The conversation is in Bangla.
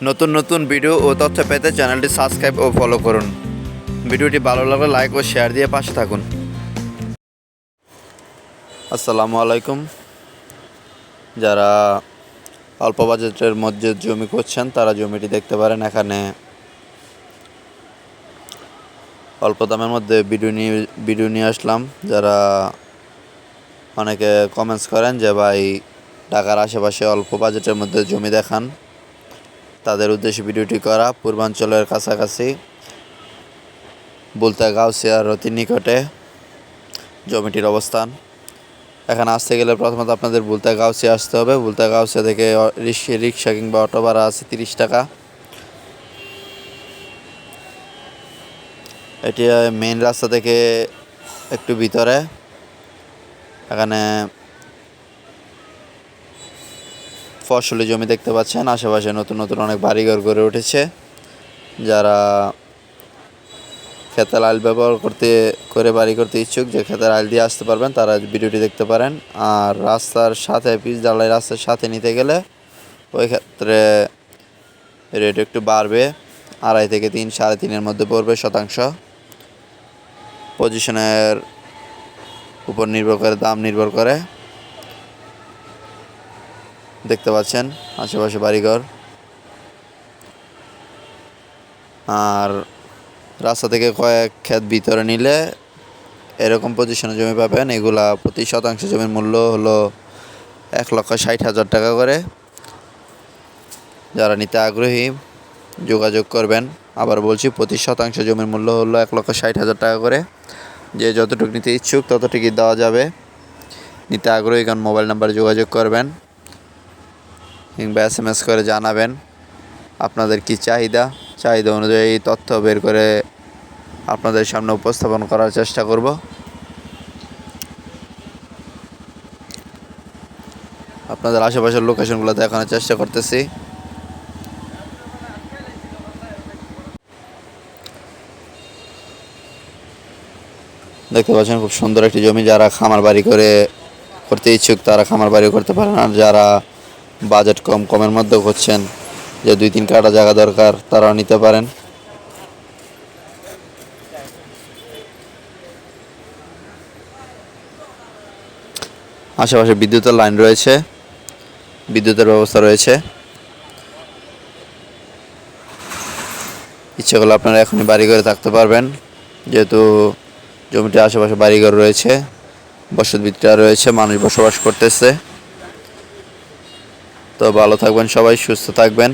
নতুন নতুন ভিডিও ও তথ্য পেতে চ্যানেলটি সাবস্ক্রাইব ও ফলো করুন। ভিডিওটি ভালো লাগলে লাইক ও শেয়ার দিয়ে পাশে থাকুন। আসসালামু আলাইকুম। যারা অল্প বাজেটের মধ্যে জমি করছেন তারা জমিটি দেখতে পারেন। এখানে অল্প দামের মধ্যে ভিডিও নিয়ে আসলাম। যারা অনেকে কমেন্টস করেন যে ভাই ঢাকার আশেপাশে অল্প বাজেটের মধ্যে জমি দেখান, তাদের উদ্দেশ্যে ভিডিওটি করা। পূর্বাঞ্চলের কাছাকাছি বুলতা গাউসিয়ার অতি নিকটে জমিটির অবস্থান। এখানে আসতে গেলে প্রথমত আপনাদের বুলতা গাউসিয়া আসতে হবে। বুলতা গাউসিয়া থেকে রিক্সা কিংবা অটো ভাড়া আছে 30 টাকা। এটি মেইন রাস্তা থেকে একটু ভিতরে। এখানে ফসলি জমি দেখতে পাচ্ছেন। আশেপাশে নতুন নতুন অনেক বাড়িঘর গড়ে উঠেছে। যারা ক্ষেতের আইল ব্যবহার করে বাড়ি করতে ইচ্ছুক, যে ক্ষেতের আইল দিয়ে আসতে পারবেন, তারা ভিডিওটি দেখতে পারেন। আর রাস্তার সাথে পিচ ঢালাই রাস্তার সাথে নিতে গেলে ওই ক্ষেত্রে রেট একটু বাড়বে। 2.5 থেকে 3, 3.5-এর মধ্যে পড়বে শতাংশ। পজিশনের উপর নির্ভর করে দাম নির্ভর করে। দেখতে পাচ্ছেন আশেপাশে বাড়িঘর। আর রাস্তা থেকে কয়েক ক্ষেত ভিতরে নিলে এরকম পজিশনে জমি পাবেন। এগুলা প্রতি শতাংশ জমির মূল্য হলো 1,60,000 টাকা করে। যারা নিতে আগ্রহী যোগাযোগ করবেন। আবার বলছি, প্রতি শতাংশ জমির মূল্য হলো 1,60,000 টাকা করে। যে যতটুকু নিতে ইচ্ছুক ততটুকুই দেওয়া যাবে। নিতে আগ্রহী কারণ মোবাইল নাম্বারে যোগাযোগ করবেন কিংবা SMS করে জানাবেন আপনাদের কি চাহিদা অনুযায়ী তথ্য বের করে আপনাদের সামনে উপস্থাপন করার চেষ্টা করব। আপনাদের আশেপাশের লোকেশনগুলো দেখানোর চেষ্টা করতেছি। দেখতে পাচ্ছেন খুব সুন্দর একটি জমি। যারা খামার বাড়ি করতে ইচ্ছুক তারা খামার বাড়ি করতে পারেন। আর যারা বাজেট কমের মধ্যে করছেন, যে 2-3 কাঠা জায়গা দরকার, তারাও নিতে পারেন। আশেপাশে বিদ্যুতের লাইন রয়েছে, বিদ্যুতের ব্যবস্থা রয়েছে। ইচ্ছে করলে আপনারা এখনই বাড়ি করে থাকতে পারবেন, যেহেতু জমিটির আশেপাশে বাড়িঘর রয়েছে, বসতভিটা রয়েছে, মানুষ বসবাস করতেছে। তো ভালো থাকবেন সবাই, সুস্থ থাকবেন।